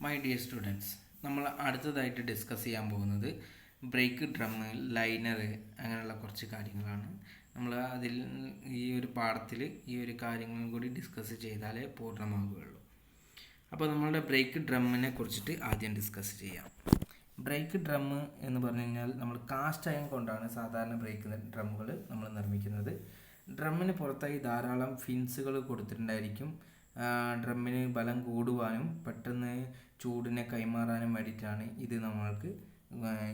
My dear students, നമ്മൾ അടുത്തതായിട്ട് discuss ചെയ്യാൻ പോകുന്നത് ബ്രേക്ക് ഡ്രം, ലൈനർ അങ്ങനെയുള്ള കുറച്ച് കാര്യങ്ങളാണ്. നമ്മൾ അതിൽ ഈ ഒരു പാഠത്തിൽ ഈ ഒരു കാര്യങ്ങളും കൂടി ഡിസ്കസ് ചെയ്താലേ പൂർണ്ണമാകുകയുള്ളൂ. അപ്പോൾ നമ്മളുടെ ബ്രേക്ക് ഡ്രമ്മിനെ കുറിച്ചിട്ട് ആദ്യം ഡിസ്കസ് ചെയ്യാം. ബ്രേക്ക് ഡ്രം എന്ന് പറഞ്ഞു കഴിഞ്ഞാൽ നമ്മൾ കാസ്റ്റ് അയൺ കൊണ്ടാണ് സാധാരണ ബ്രേക്ക് ഡ്രമ്മുകൾ നമ്മൾ നിർമ്മിക്കുന്നത്. ഡ്രമ്മിന് പുറത്തായി ധാരാളം ഫിൻസുകൾ കൊടുത്തിട്ടുണ്ടായിരിക്കും. ഡ്രമ്മിന് ബലം കൂടുവാനും പെട്ടെന്ന് ചൂടിനെ കൈമാറാനും വേണ്ടിയിട്ടാണ് ഇത് നമ്മൾക്ക്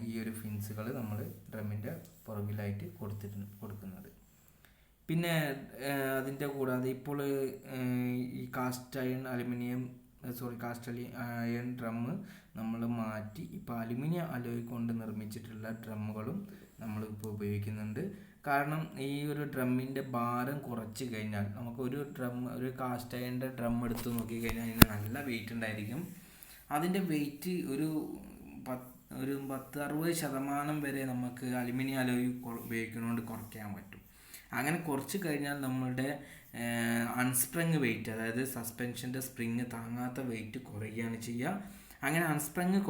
ഈ ഒരു ഫിൻസുകൾ നമ്മൾ ഡ്രമ്മിൻ്റെ പുറകിലായിട്ട് കൊടുക്കുന്നത്. പിന്നെ അതിൻ്റെ കൂടാതെ ഇപ്പോൾ ഈ കാസ്റ്റ് അയൺ ഡ്രമ്മ് നമ്മൾ മാറ്റി ഇപ്പോൾ അലുമിനിയം അലോയ് കൊണ്ട് നിർമ്മിച്ചിട്ടുള്ള ഡ്രമ്മുകളും നമ്മൾ ഇപ്പോൾ ഉപയോഗിക്കുന്നുണ്ട്. കാരണം ഈ ഒരു ഡ്രമ്മിൻ്റെ ഭാരം കുറച്ച് കഴിഞ്ഞാൽ നമുക്ക് ഒരു കാസ്റ്റ് അയണിൻ്റെ ഡ്രം എടുത്ത് നോക്കിക്കഴിഞ്ഞാൽ അതിന് നല്ല വെയിറ്റ് ഉണ്ടായിരിക്കും. അതിൻ്റെ വെയിറ്റ് ഒരു 10-60% വരെ നമുക്ക് അലുമിനിയം അലോയ് ഉപയോഗിക്കുന്നതുകൊണ്ട് കുറയ്ക്കാൻ പറ്റും. അങ്ങനെ കുറച്ച് കഴിഞ്ഞാൽ നമ്മളുടെ അൺസ്പ്രിങ് വെയിറ്റ്, അതായത് സസ്പെൻഷൻ്റെ സ്പ്രിങ് താങ്ങാത്ത വെയിറ്റ് കുറയുകയാണ് ചെയ്യുക. അങ്ങനെ അൺസ്പ്രിങ്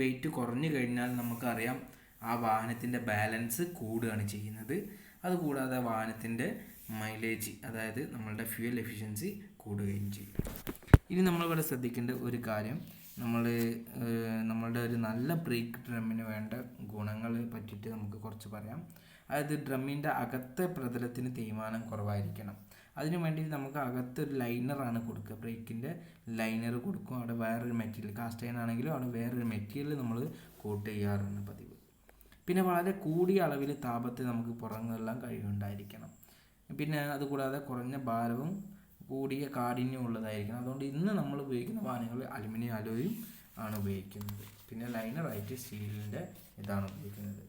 വെയിറ്റ് കുറഞ്ഞു കഴിഞ്ഞാൽ നമുക്കറിയാം ആ വാഹനത്തിൻ്റെ ബാലൻസ് കൂടുകയാണ് ചെയ്യുന്നത്. അതുകൂടാതെ വാഹനത്തിൻ്റെ മൈലേജ്, അതായത് നമ്മളുടെ ഫ്യൂൽ എഫിഷ്യൻസി കൂടുകയും ചെയ്യും. ഇനി നമ്മളിവിടെ ശ്രദ്ധിക്കേണ്ട ഒരു കാര്യം, നമ്മളുടെ ഒരു നല്ല ബ്രേക്ക് ഡ്രമ്മിന് വേണ്ട ഗുണങ്ങളെ പറ്റിയിട്ട് നമുക്ക് കുറച്ച് പറയാം. അതായത് ഡ്രമ്മിൻ്റെ അകത്തെ പ്രതലത്തിന് തേയ്മാനം കുറവായിരിക്കണം. അതിനു വേണ്ടി നമുക്ക് അകത്തൊരു ലൈനറാണ് കൊടുക്കുക. ബ്രേക്കിൻ്റെ ലൈനർ കൊടുക്കും. അവിടെ വേറൊരു മെറ്റീരിയൽ, കാസ്റ്റ് അയൺ ആണെങ്കിലും അവിടെ വേറൊരു മെറ്റീരിയൽ നമ്മൾ കോട്ട് ചെയ്യാറാണ് പതിവ്. പിന്നെ വളരെ കൂടിയ അളവിൽ താപത്തെ നമുക്ക് പുറങ്ങെല്ലാം കഴിവുണ്ടായിരിക്കണം. പിന്നെ അതുകൂടാതെ കുറഞ്ഞ ഭാരവും കൂടിയ കാഠിന്യം ഉള്ളതായിരിക്കണം. അതുകൊണ്ട് ഇന്ന് നമ്മൾ ഉപയോഗിക്കുന്ന വാഹനങ്ങൾ അലുമിനിയം അലോയും ആണ് ഉപയോഗിക്കുന്നത്. പിന്നെ ലൈനറായിട്ട് സ്റ്റീലിൻ്റെ ഇതാണ് ഉപയോഗിക്കുന്നത്.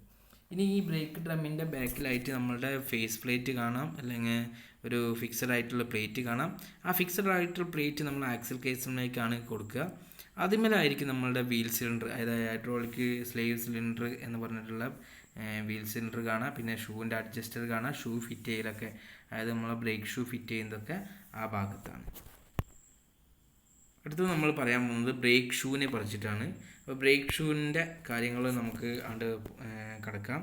ഇനി ഈ ബ്രേക്ക് ഡ്രമ്മിൻ്റെ ബാക്കിലായിട്ട് നമ്മളുടെ ഫേസ് പ്ലേറ്റ് കാണാം, അല്ലെങ്കിൽ ഒരു ഫിക്സഡ് ആയിട്ടുള്ള പ്ലേറ്റ് കാണാം. ആ ഫിക്സഡ് ആയിട്ടുള്ള പ്ലേറ്റ് നമ്മൾ ആക്സിൽ കേസിലേക്കാണ് കൊടുക്കുക. അതിന്മേലായിരിക്കും നമ്മളുടെ വീൽ സിലിണ്ടർ, അതായത് ഹൈഡ്രോളിക് സ്ലേവ് സിലിണ്ടർ എന്ന് പറഞ്ഞിട്ടുള്ള വീൽ സിലിണ്ടർ കാണാം. പിന്നെ ഷൂവിൻ്റെ അഡ്ജസ്റ്റർ കാണാം. ഷൂ ഫിറ്റ് ചെയ്യലൊക്കെ, അതായത് നമ്മളെ ബ്രേക്ക് ഷൂ ഫിറ്റ് ചെയ്യുന്നതൊക്കെ ആ ഭാഗത്താണ്. അടുത്തത് നമ്മൾ പറയാൻ പോകുന്നത് ബ്രേക്ക് ഷൂവിനെ കുറിച്ചിട്ടാണ്. അപ്പോൾ ബ്രേക്ക് ഷൂവിൻ്റെ കാര്യങ്ങൾ നമുക്ക് കടക്കാം.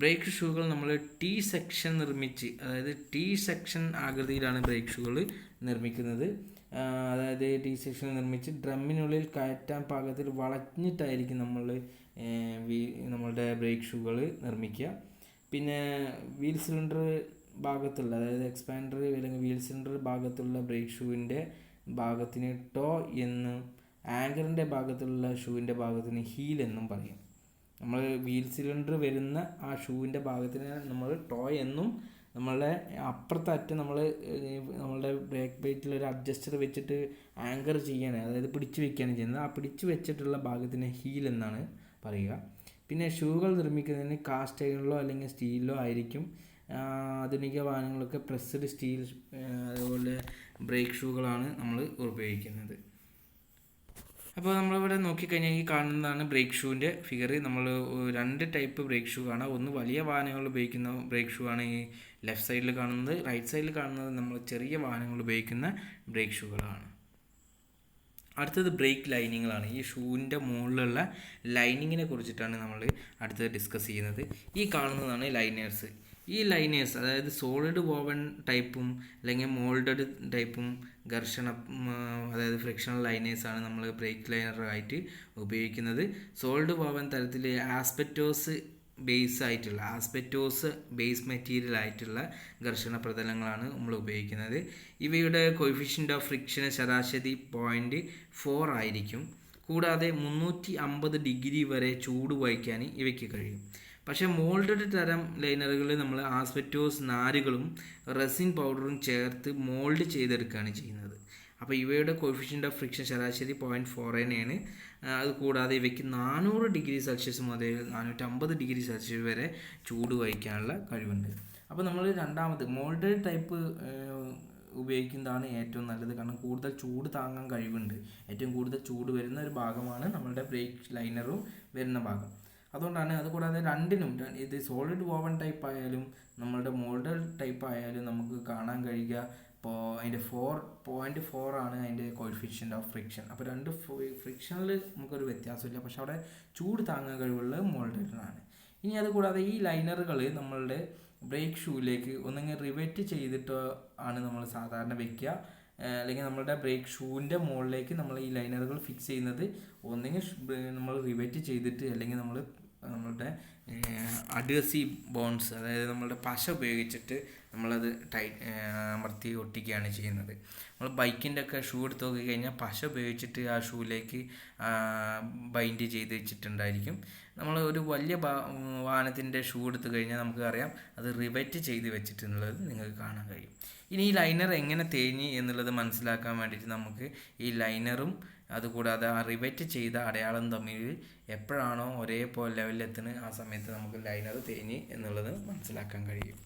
ബ്രേക്ക് ഷൂകൾ നമ്മൾ ടി സെക്ഷൻ നിർമ്മിച്ച്, അതായത് ടി സെക്ഷൻ ആകൃതിയിലാണ് ബ്രേക്ക് ഷൂകൾ നിർമ്മിക്കുന്നത്. അതായത് ടി സെക്ഷൻ നിർമ്മിച്ച് ഡ്രമ്മിനുള്ളിൽ കയറ്റാൻ പാകത്തിൽ വളഞ്ഞിട്ടായിരിക്കും നമ്മളുടെ ബ്രേക്ക് ഷൂകൾ നിർമ്മിക്കുക. പിന്നെ വീൽ സിലിണ്ടർ ഭാഗത്തുള്ള, അതായത് എക്സ്പാൻഡർ അല്ലെങ്കിൽ വീൽ സിലിണ്ടർ ഭാഗത്തുള്ള ബ്രേക്ക് ഷൂവിൻ്റെ ഭാഗത്തിന് ടോ എന്നും ആങ്കറിൻ്റെ ഭാഗത്തുള്ള ഷൂവിൻ്റെ ഭാഗത്തിന് ഹീൽ എന്നും പറയും. നമ്മൾ വീൽ സിലിണ്ടർ വരുന്ന ആ ഷൂവിൻ്റെ ഭാഗത്തിന് നമ്മൾ ടോ എന്നും, നമ്മളുടെ അപ്പുറത്തെ അറ്റം നമ്മളുടെ ബ്രേക്ക് പ്ലേറ്റിൽ ഒരു അഡ്ജസ്റ്റർ വെച്ചിട്ട് ആങ്കർ ചെയ്യാണ്, അതായത് പിടിച്ചു വെക്കുകയാണ് ചെയ്യുന്നത്. ആ പിടിച്ചു വെച്ചിട്ടുള്ള ഭാഗത്തിന് ഹീൽ എന്നാണ് പറയുക. പിന്നെ ഷൂകൾ നിർമ്മിക്കുന്നതിന് കാസ്റ്റ് അയണിലോ അല്ലെങ്കിൽ സ്റ്റീലിലോ ആയിരിക്കും. ആധുനിക വാഹനങ്ങളൊക്കെ പ്രസ്ഡ് സ്റ്റീൽ അതുപോലെ ബ്രേക്ക് ഷൂകളാണ് നമ്മൾ ഉപയോഗിക്കുന്നത്. അപ്പോൾ നമ്മളിവിടെ നോക്കിക്കഴിഞ്ഞാൽ ഈ കാണുന്നതാണ് ബ്രേക്ക് ഷൂവിൻ്റെ ഫിഗർ. നമ്മൾ 2 ടൈപ്പ് ബ്രേക്ക് ഷൂ കാണാം. ഒന്ന് വലിയ വാഹനങ്ങൾ ഉപയോഗിക്കുന്ന ബ്രേക്ക് ഷൂ ആണ് ഈ ലെഫ്റ്റ് സൈഡിൽ കാണുന്നത്. റൈറ്റ് സൈഡിൽ കാണുന്നത് നമ്മൾ ചെറിയ വാഹനങ്ങൾ ഉപയോഗിക്കുന്ന ബ്രേക്ക് ഷൂകളാണ്. അടുത്തത് ബ്രേക്ക് ലൈനിങ്ങുകളാണ്. ഈ ഷൂവിൻ്റെ മുകളിലുള്ള ലൈനിങ്ങിനെ കുറിച്ചിട്ടാണ് നമ്മൾ അടുത്തത് ഡിസ്കസ് ചെയ്യുന്നത്. ഈ കാണുന്നതാണ് ലൈനേഴ്സ്. ഈ ലൈനേഴ്സ്, അതായത് സോളിഡ് വോവൻ ടൈപ്പും അല്ലെങ്കിൽ മോൾഡഡ് ടൈപ്പും അതായത് ഫ്രിക്ഷണൽ ലൈനേഴ്സാണ് നമ്മൾ ബ്രേക്ക് ലൈനറായിട്ട് ഉപയോഗിക്കുന്നത്. സോളിഡ് വോവൻ തരത്തിൽ ആസ്പെറ്റോസ് ബേസ് മെറ്റീരിയൽ ആയിട്ടുള്ള ഘർഷണ പ്രതലങ്ങളാണ് നമ്മൾ ഉപയോഗിക്കുന്നത്. ഇവയുടെ കോഎഫിഷ്യൻ്റ് ഓഫ് ഫ്രിക്ഷൻ ശരാശരി 0.4 ആയിരിക്കും. കൂടാതെ 350 ഡിഗ്രി വരെ ചൂട് വഹിക്കാൻ ഇവയ്ക്ക് കഴിയും. പക്ഷേ മോൾഡഡ് തരം ലൈനറുകൾ നമ്മൾ ആസ്പെറ്റോസ് നാരുകളും റെസിൻ പൗഡറും ചേർത്ത് മോൾഡ് ചെയ്തെടുക്കുകയാണ് ചെയ്യുന്നത്. അപ്പോൾ ഇവയുടെ കോഎഫിഷ്യൻ്റ് ഓഫ് ഫ്രിക്ഷൻ ശരാശരി 0.4 തന്നെയാണ്. അതുകൂടാതെ ഇവയ്ക്ക് 400 ഡിഗ്രി സെൽഷ്യസ് മുതൽ 450 ഡിഗ്രി സെൽഷ്യസ് വരെ ചൂട് വഹിക്കാനുള്ള കഴിവുണ്ട്. അപ്പോൾ നമ്മൾ രണ്ടാമത് മോൾഡഡ് ടൈപ്പ് ഉപയോഗിക്കുന്നതാണ് ഏറ്റവും നല്ലത്. കാരണം കൂടുതൽ ചൂട് താങ്ങാൻ കഴിവുണ്ട്. ഏറ്റവും കൂടുതൽ ചൂട് വരുന്ന ഒരു ഭാഗമാണ് നമ്മളുടെ ബ്രേക്ക് ലൈനറും വരുന്ന ഭാഗം. അതുകൊണ്ടാണ്. അതുകൂടാതെ രണ്ടിനും, ഇത് സോളിഡ് വോവൻ ടൈപ്പ് ആയാലും നമ്മളുടെ മോൾഡഡ് ടൈപ്പ് ആയാലും നമുക്ക് കാണാൻ കഴിയുക അപ്പോൾ അതിൻ്റെ 4.4 ആണ് അതിൻ്റെ കോഎഫിഷ്യൻ്റ് ഓഫ് ഫ്രിക്ഷൻ. അപ്പോൾ രണ്ട് ഫ്രിക്ഷനിൽ നമുക്കൊരു വ്യത്യാസമില്ല, പക്ഷെ അവിടെ ചൂട് താങ്ങാൻ കഴിവുള്ള മോൾഡഡാണ്. ഇനി അതുകൂടാതെ ഈ ലൈനറുകൾ നമ്മളുടെ ബ്രേക്ക് ഷൂവിലേക്ക് ഒന്നെങ്കിൽ റിവെറ്റ് ചെയ്തിട്ടോ ആണ് നമ്മൾ സാധാരണ വെക്കുക, അല്ലെങ്കിൽ നമ്മളുടെ ബ്രേക്ക് ഷൂവിൻ്റെ മുകളിലേക്ക് നമ്മൾ ഈ ലൈനറുകൾ ഫിക്സ് ചെയ്യുന്നത് ഒന്നെങ്കിൽ നമ്മൾ റിവെറ്റ് ചെയ്തിട്ട്, അല്ലെങ്കിൽ നമ്മളുടെ അഡ്ഹസീവ് ബോൺസ്, അതായത് നമ്മളുടെ പശ ഉപയോഗിച്ചിട്ട് നമ്മളത് അമർത്തി ഒട്ടിക്കുകയാണ് ചെയ്യുന്നത്. നമ്മൾ ബൈക്കിൻ്റെ ഒക്കെ ഷൂ എടുത്ത് നോക്കി കഴിഞ്ഞാൽ പശ ഉപയോഗിച്ചിട്ട് ആ ഷൂവിലേക്ക് ബൈൻഡ് ചെയ്ത് വെച്ചിട്ടുണ്ടായിരിക്കും. നമ്മൾ ഒരു വലിയ വാഹനത്തിൻ്റെ ഷൂ എടുത്ത് കഴിഞ്ഞാൽ നമുക്ക് അറിയാം അത് റിവെറ്റ് ചെയ്ത് വെച്ചിട്ടുള്ളത് നിങ്ങൾക്ക് കാണാൻ കഴിയും. ഇനി ഈ ലൈനർ എങ്ങനെ തേഞ്ഞ് എന്നുള്ളത് മനസ്സിലാക്കാൻ വേണ്ടിയിട്ട് നമുക്ക് ഈ ലൈനറും അതുകൂടാതെ ആ റിവെറ്റ് ചെയ്ത അടയാളം തമ്മിൽ എപ്പോഴാണോ ഒരേപോലെ ലെവലിലെത്തുന്നത് ആ സമയത്ത് നമുക്ക് ലൈനർ തേഞ്ഞ് എന്നുള്ളത് മനസ്സിലാക്കാൻ കഴിയും.